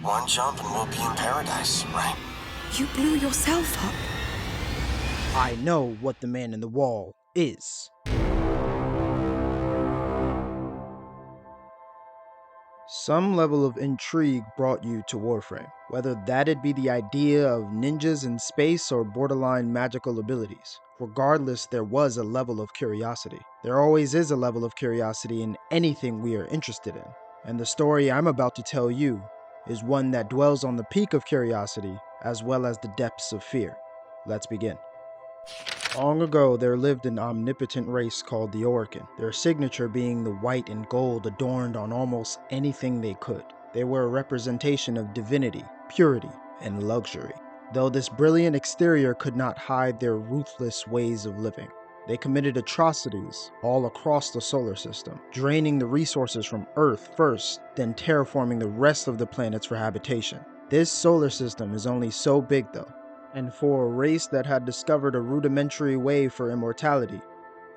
One jump and we'll be in paradise, right? You blew yourself up. I know what the man in the wall is. Some level of intrigue brought you to Warframe, whether that'd be the idea of ninjas in space or borderline magical abilities. Regardless, there was a level of curiosity. There always is a level of curiosity in anything we are interested in. And the story I'm about to tell you is one that dwells on the peak of curiosity as well as the depths of fear. Let's begin. Long ago, there lived an omnipotent race called the Orkin, their signature being the white and gold adorned on almost anything they could. They were a representation of divinity, purity, and luxury. Though this brilliant exterior could not hide their ruthless ways of living. They committed atrocities all across the solar system, draining the resources from Earth first, then terraforming the rest of the planets for habitation. This solar system is only so big though, and for a race that had discovered a rudimentary way for immortality,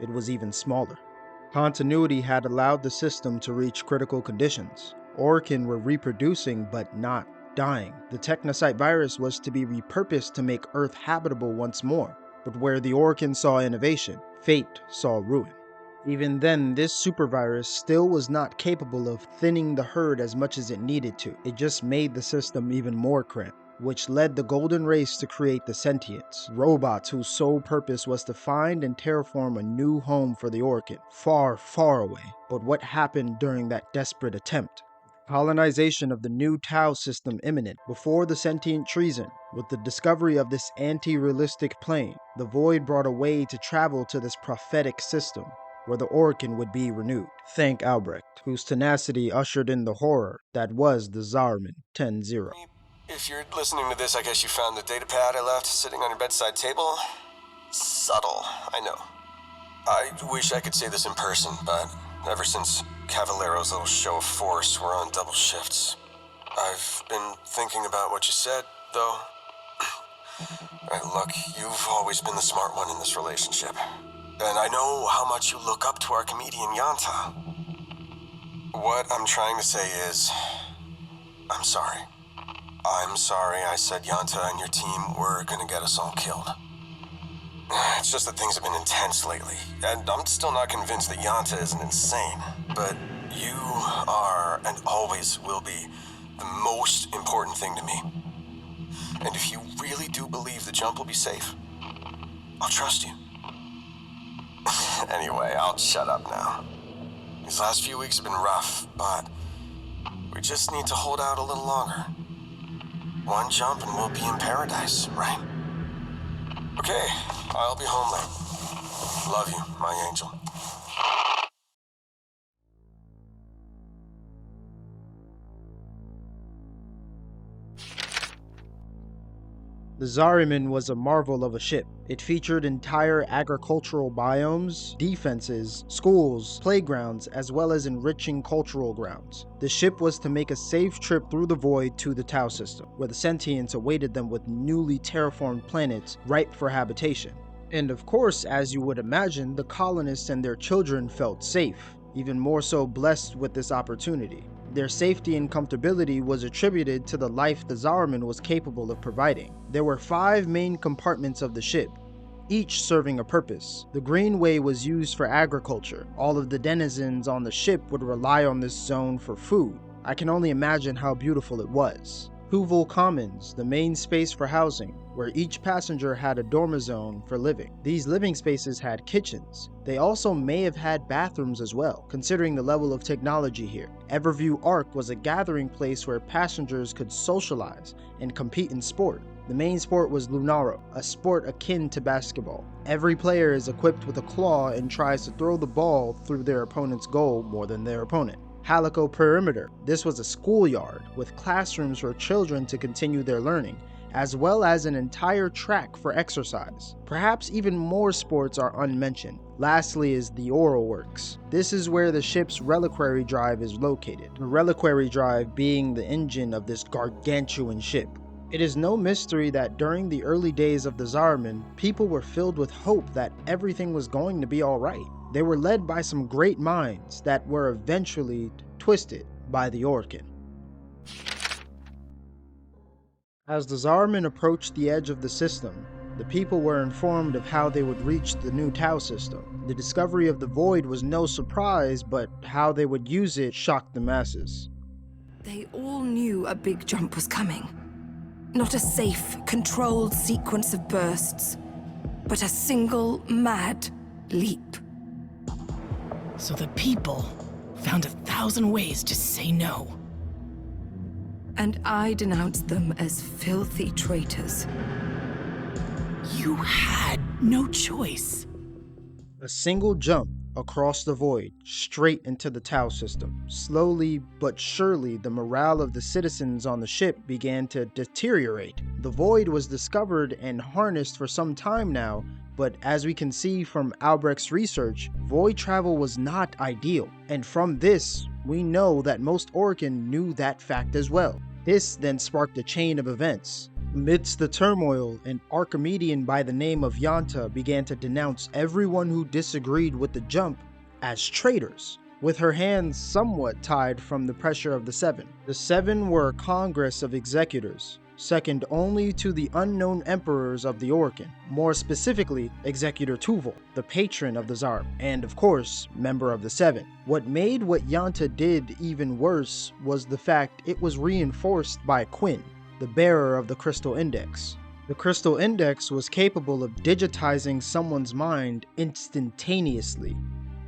it was even smaller. Continuity had allowed the system to reach critical conditions. Orkin were reproducing but not dying. The Technocyte virus was to be repurposed to make Earth habitable once more, but where the Orkin saw innovation, fate saw ruin. Even then, this supervirus still was not capable of thinning the herd as much as it needed to. It just made the system even more cramped, which led the Golden Race to create the Sentients, robots whose sole purpose was to find and terraform a new home for the Orkin, far, far away. But what happened during that desperate attempt? Colonization of the new Tau system imminent before the sentient treason. With the discovery of this anti-realistic plane, the Void brought a way to travel to this prophetic system, where the Orkin would be renewed. Thank Albrecht, whose tenacity ushered in the horror that was the Zariman 10. If you're listening to this, I guess you found the datapad I left sitting on your bedside table. Subtle, I know. I wish I could say this in person, but ever since Cavaliero's little show of force, we're on double shifts. I've been thinking about what you said, though. Look, you've always been the smart one in this relationship. And I know how much you look up to our comedian Yanta. What I'm trying to say is, I'm sorry. I'm sorry I said Yanta and your team were gonna get us all killed. It's just that things have been intense lately, and I'm still not convinced that Yanta isn't insane. But you are, and always will be, the most important thing to me. And if you really do believe the jump will be safe, I'll trust you. Anyway, I'll shut up now. These last few weeks have been rough, but we just need to hold out a little longer. One jump and we'll be in paradise, right? Okay, I'll be home late. Love you, my angel. The Zariman was a marvel of a ship. It featured entire agricultural biomes, defenses, schools, playgrounds, as well as enriching cultural grounds. The ship was to make a safe trip through the void to the Tau system, where the sentients awaited them with newly terraformed planets ripe for habitation. And of course, as you would imagine, the colonists and their children felt safe, even more so blessed with this opportunity. Their safety and comfortability was attributed to the life the Zariman was capable of providing. There were 5 main compartments of the ship, each serving a purpose. The Greenway was used for agriculture. All of the denizens on the ship would rely on this zone for food. I can only imagine how beautiful it was. Hoovel Commons, the main space for housing, where each passenger had a dormer zone for living. These living spaces had kitchens. They also may have had bathrooms as well, considering the level of technology here. Everview Arc was a gathering place where passengers could socialize and compete in sport. The main sport was Lunaro, a sport akin to basketball. Every player is equipped with a claw and tries to throw the ball through their opponent's goal more than their opponent. Halico Perimeter. This was a schoolyard with classrooms for children to continue their learning, as well as an entire track for exercise. Perhaps even more sports are unmentioned. Lastly is the Oral Works. This is where the ship's reliquary drive is located, the reliquary drive being the engine of this gargantuan ship. It is no mystery that during the early days of the Zariman, people were filled with hope that everything was going to be alright. They were led by some great minds that were eventually twisted by the Orkin. As the Zariman approached the edge of the system, the people were informed of how they would reach the new Tau system. The discovery of the Void was no surprise, but how they would use it shocked the masses. They all knew a big jump was coming. Not a safe, controlled sequence of bursts, but a single, mad leap. So the people found 1,000 ways to say no. And I denounced them as filthy traitors. You had no choice. A single jump across the Void, straight into the Tau system. Slowly but surely, the morale of the citizens on the ship began to deteriorate. The Void was discovered and harnessed for some time now, but as we can see from Albrecht's research, void travel was not ideal. And from this, we know that most Orokin knew that fact as well. This then sparked a chain of events. Amidst the turmoil, an Archimedean by the name of Yanta began to denounce everyone who disagreed with the jump as traitors, with her hands somewhat tied from the pressure of the Seven. The Seven were a congress of executors, second only to the unknown emperors of the Orokin, more specifically Executor Tuval, the patron of the Zariman, and of course, member of the Seven. What made what Yanta did even worse was the fact it was reinforced by Quinn, the bearer of the Crystal Index. The Crystal Index was capable of digitizing someone's mind instantaneously,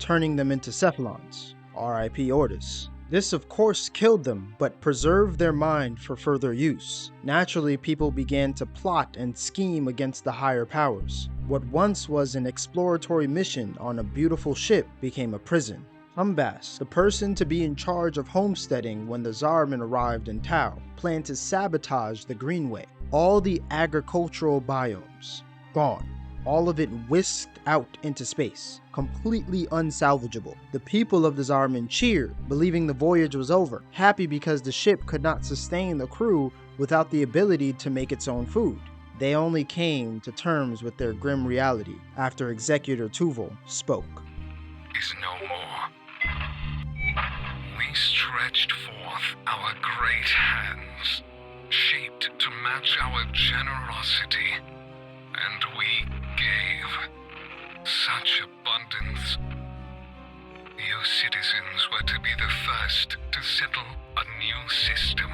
turning them into Cephalons, R.I.P. Ordis. This of course killed them, but preserved their mind for further use. Naturally, people began to plot and scheme against the higher powers. What once was an exploratory mission on a beautiful ship became a prison. Holdfasts, the person to be in charge of homesteading when the Zariman arrived in Tau, planned to sabotage the Greenway. All the agricultural biomes, gone. All of it whisked out into space, completely unsalvageable. The people of the Zariman cheered, believing the voyage was over, happy because the ship could not sustain the crew without the ability to make its own food. They only came to terms with their grim reality after Executor Tuval spoke. Is no more. We stretched forth our great hands, shaped to match our generosity, and we gave such abundance. You citizens were to be the first to settle a new system.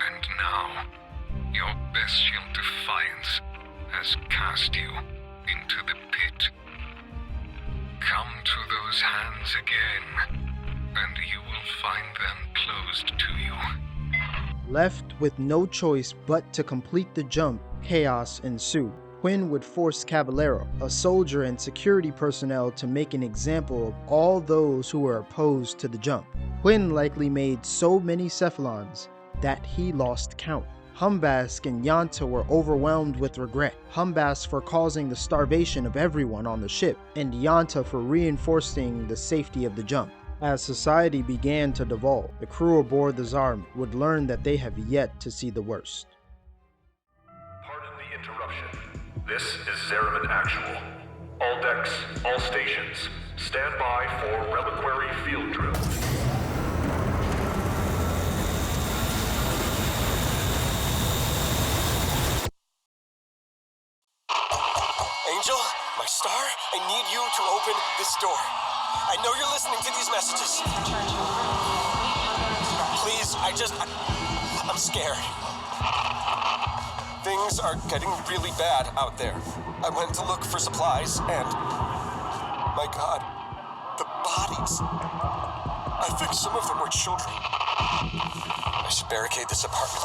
And now, your bestial defiance has cast you into the pit. Come to those hands again, and you will find them closed to you. Left with no choice but to complete the jump, chaos ensued. Quinn would force Caballero, a soldier and security personnel, to make an example of all those who were opposed to the jump. Quinn likely made so many Cephalons that he lost count. Holdfasts and Yanta were overwhelmed with regret. Holdfasts for causing the starvation of everyone on the ship, and Yanta for reinforcing the safety of the jump. As society began to devolve, the crew aboard the Zariman would learn that they have yet to see the worst. Pardon the interruption. This is Zariman Actual. All decks, all stations, stand by for reliquary field drill. Angel, my star, I need you to open this door. I know you're listening to these messages. Please, I'm scared. Things are getting really bad out there. I went to look for supplies and, my God, the bodies. I think some of them were children. I should barricade this apartment.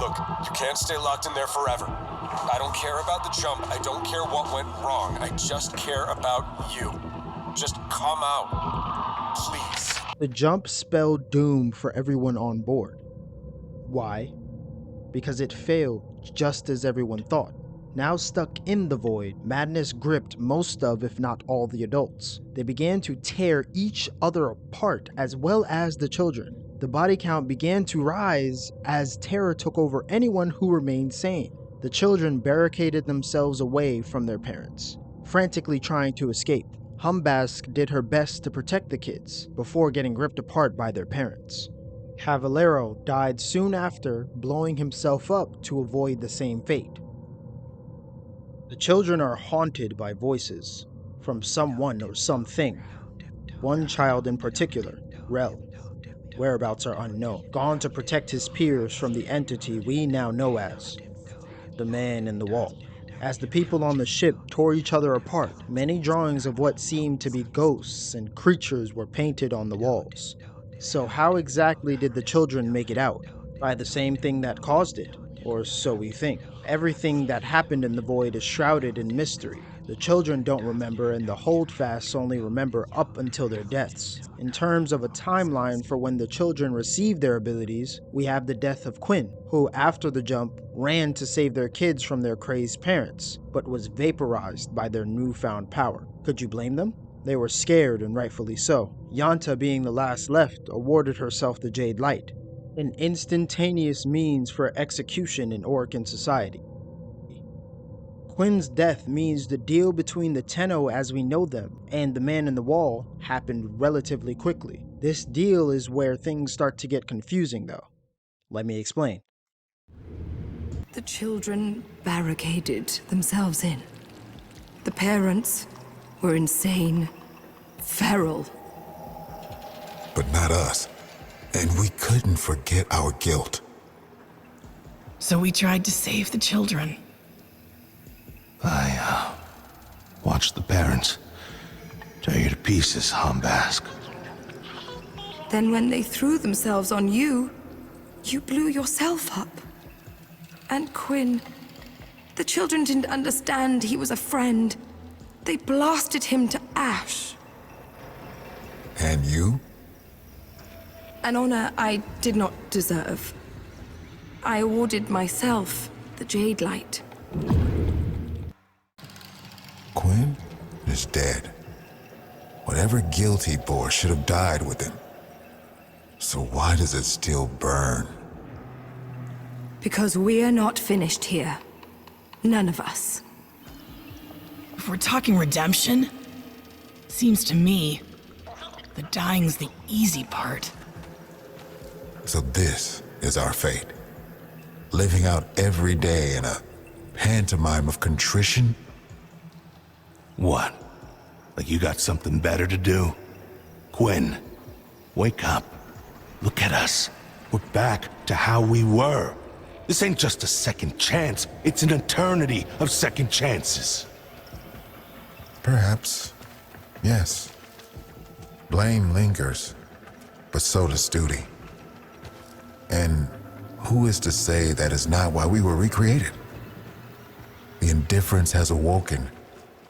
Look, you can't stay locked in there forever. I don't care about the jump. I don't care what went wrong. I just care about you. Just come out, please. The jump spelled doom for everyone on board. Why? Because it failed just as everyone thought. Now stuck in the void, madness gripped most of, if not all, the adults. They began to tear each other apart, as well as the children. The body count began to rise as terror took over anyone who remained sane. The children barricaded themselves away from their parents, frantically trying to escape. Holdfasts did her best to protect the kids before getting ripped apart by their parents. Cavallero died soon after, blowing himself up to avoid the same fate. The children are haunted by voices from someone or something. One child in particular, Rel, whereabouts are unknown, gone to protect his peers from the entity we now know as the Man in the Wall. As the people on the ship tore each other apart, many drawings of what seemed to be ghosts and creatures were painted on the walls. So how exactly did the children make it out? By the same thing that caused it, or so we think. Everything that happened in the void is shrouded in mystery. The children don't remember, and the Holdfasts only remember up until their deaths. In terms of a timeline for when the children received their abilities, we have the death of Quinn, who after the jump ran to save their kids from their crazed parents, but was vaporized by their newfound power. Could you blame them? They were scared, and rightfully so. Yanta, being the last left, awarded herself the Jade Light, an instantaneous means for execution in Orokin society. Quinn's death means the deal between the Tenno as we know them and the Man in the Wall happened relatively quickly. This deal is where things start to get confusing though. Let me explain. The children barricaded themselves in. The parents were insane, feral. But not us. And we couldn't forget our guilt. So we tried to save the children. I watched the parents tear you to pieces, Hombask. Then when they threw themselves on you, you blew yourself up. And Quinn, the children didn't understand he was a friend. They blasted him to ash. And you? An honor I did not deserve. I awarded myself the Jade Light. Quinn is dead. Whatever guilt he bore should have died with him. So why does it still burn? Because we're not finished here. None of us. If we're talking redemption, seems to me the dying's the easy part. So this is our fate. Living out every day in a pantomime of contrition? What? Like you got something better to do? Quinn, wake up. Look at us. We're back to how we were. This ain't just a second chance. It's an eternity of second chances. Perhaps. Yes. Blame lingers, but so does duty. And who is to say that is not why we were recreated? The indifference has awoken,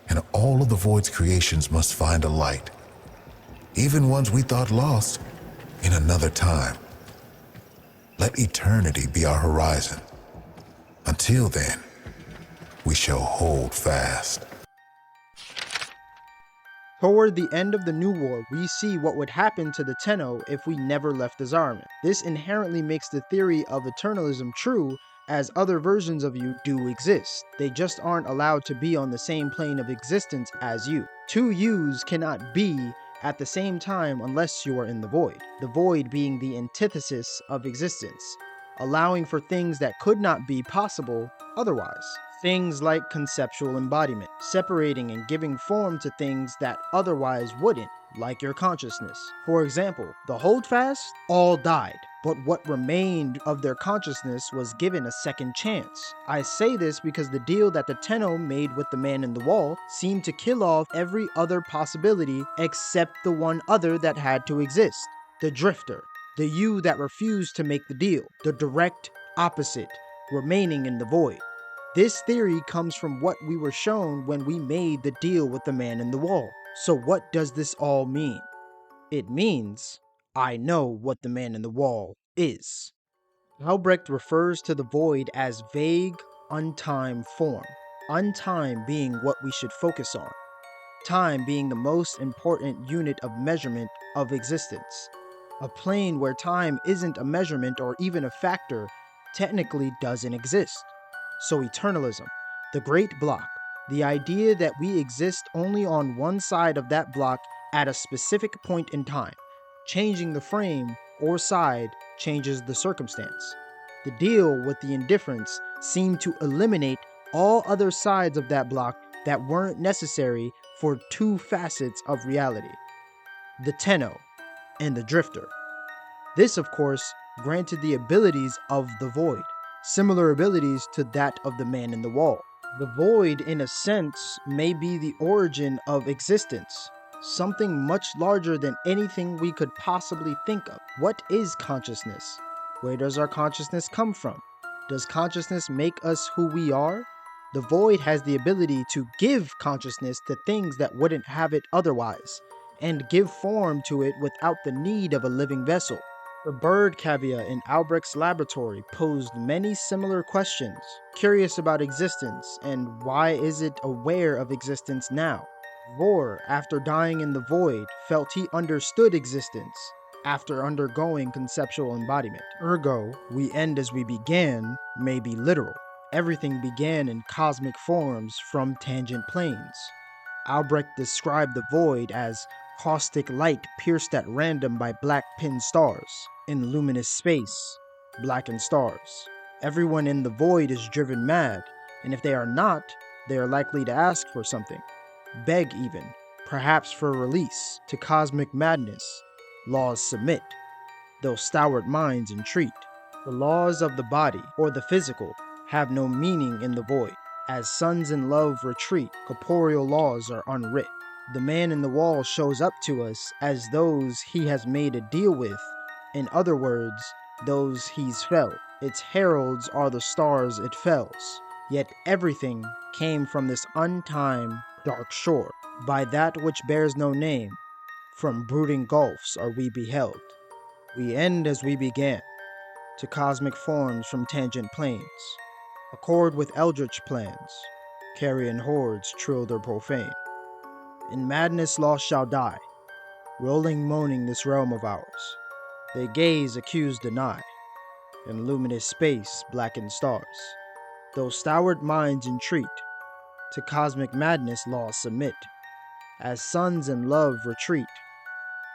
and all of the Void's creations must find a light. Even ones we thought lost, in another time. Let eternity be our horizon. Until then, we shall hold fast. Toward the end of the New War, we see what would happen to the Tenno if we never left the Zariman. This inherently makes the theory of Eternalism true, as other versions of you do exist. They just aren't allowed to be on the same plane of existence as you. Two yous cannot be at the same time unless you are in the Void. The Void being the antithesis of existence, allowing for things that could not be possible otherwise. Things like conceptual embodiment, separating and giving form to things that otherwise wouldn't, like your consciousness. For example, the Holdfasts all died, but what remained of their consciousness was given a second chance. I say this because the deal that the Tenno made with the Man in the Wall seemed to kill off every other possibility except the one other that had to exist, the Drifter, the you that refused to make the deal, the direct opposite, remaining in the Void. This theory comes from what we were shown when we made the deal with the Man in the Wall. So what does this all mean? It means I know what the Man in the Wall is. Albrecht refers to the Void as vague, untimed form. Untime being what we should focus on. Time being the most important unit of measurement of existence. A plane where time isn't a measurement or even a factor technically doesn't exist. So Eternalism, the Great Block, the idea that we exist only on one side of that block at a specific point in time, changing the frame or side changes the circumstance. The deal with the indifference seemed to eliminate all other sides of that block that weren't necessary for two facets of reality: the Tenno and the Drifter. This, of course, granted the abilities of the Void, similar abilities to that of the Man in the Wall. The Void, in a sense, may be the origin of existence, something much larger than anything we could possibly think of. What is consciousness? Where does our consciousness come from? Does consciousness make us who we are? The Void has the ability to give consciousness to things that wouldn't have it otherwise, and give form to it without the need of a living vessel. The bird cavia in Albrecht's laboratory posed many similar questions, curious about existence and why is it aware of existence now. Vor, after dying in the void, felt he understood existence after undergoing conceptual embodiment. Ergo, we end as we began may be literal. Everything began in cosmic forms from tangent planes. Albrecht described the void as caustic light pierced at random by black pin stars. In luminous space, blackened stars. Everyone in the void is driven mad, and if they are not, they are likely to ask for something. Beg even, perhaps for release. To cosmic madness, laws submit, though stalwart minds entreat. The laws of the body, or the physical, have no meaning in the void. As suns in love retreat, corporeal laws are unwrit. The Man in the Wall shows up to us as those he has made a deal with. In other words, those he's felled. Its heralds are the stars it fells. Yet everything came from this untimed, dark shore. By that which bears no name, from brooding gulfs are we beheld. We end as we began, to cosmic forms from tangent planes. Accord with eldritch plans, carrion hordes trill their profane. In madness lost shall die, rolling moaning this realm of ours. They gaze, accuse, deny, in luminous space, blackened stars. Though stalwart minds entreat, to cosmic madness laws submit. As suns in love retreat,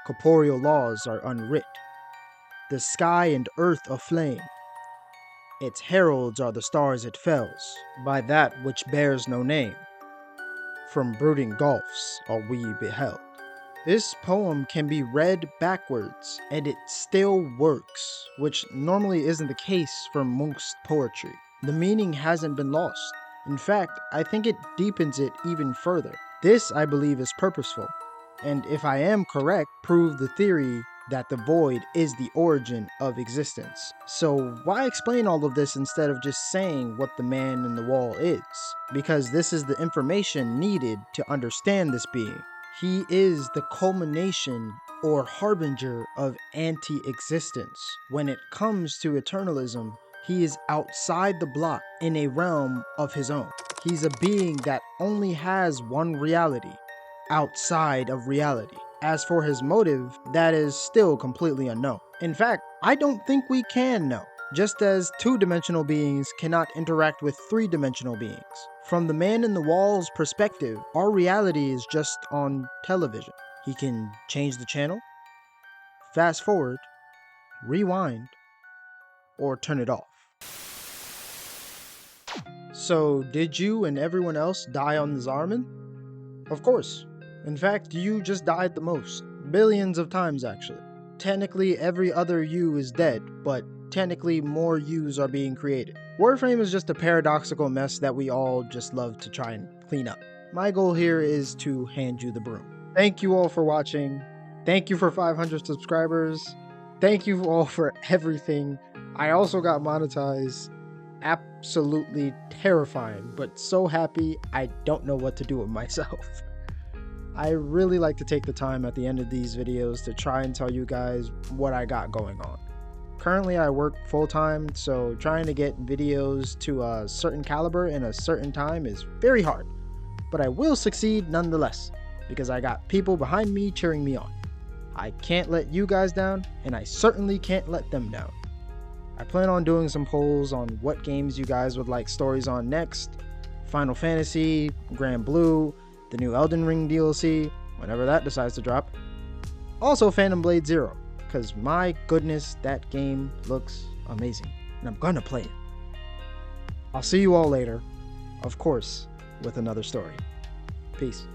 corporeal laws are unwrit. The sky and earth aflame, its heralds are the stars it fells. By that which bears no name, from brooding gulfs are we beheld. This poem can be read backwards, and it still works, which normally isn't the case for most poetry. The meaning hasn't been lost. In fact, I think it deepens it even further. This, I believe, is purposeful, and if I am correct, prove the theory that the void is the origin of existence. So why explain all of this instead of just saying what the Man in the Wall is? Because this is the information needed to understand this being. He is the culmination or harbinger of anti-existence. When it comes to Eternalism, he is outside the block in a realm of his own. He's a being that only has one reality, outside of reality. As for his motive, that is still completely unknown. In fact, I don't think we can know. Just as two-dimensional beings cannot interact with three-dimensional beings. From the Man in the Wall's perspective, our reality is just on television. He can change the channel, fast forward, rewind, or turn it off. So, did you and everyone else die on the Zariman? Of course. In fact, you just died the most. Billions of times, actually. Technically, every other you is dead, but technically more yous are being created. Warframe is just a paradoxical mess that we all just love to try and clean up. My goal here is to hand you the broom. Thank you all for watching. Thank you for 500 subscribers. Thank you all for everything. I also got monetized. Absolutely terrifying, but so happy I don't know what to do with myself. I really like to take the time at the end of these videos to try and tell you guys what I got going on. Currently I work full-time, so trying to get videos to a certain caliber in a certain time is very hard. But I will succeed nonetheless, because I got people behind me cheering me on. I can't let you guys down, and I certainly can't let them down. I plan on doing some polls on what games you guys would like stories on next. Final Fantasy, Grand Blue, the new Elden Ring DLC, whenever that decides to drop. Also Phantom Blade Zero. because my goodness, that game looks amazing, and I'm gonna play it. I'll see you all later, of course, with another story. Peace.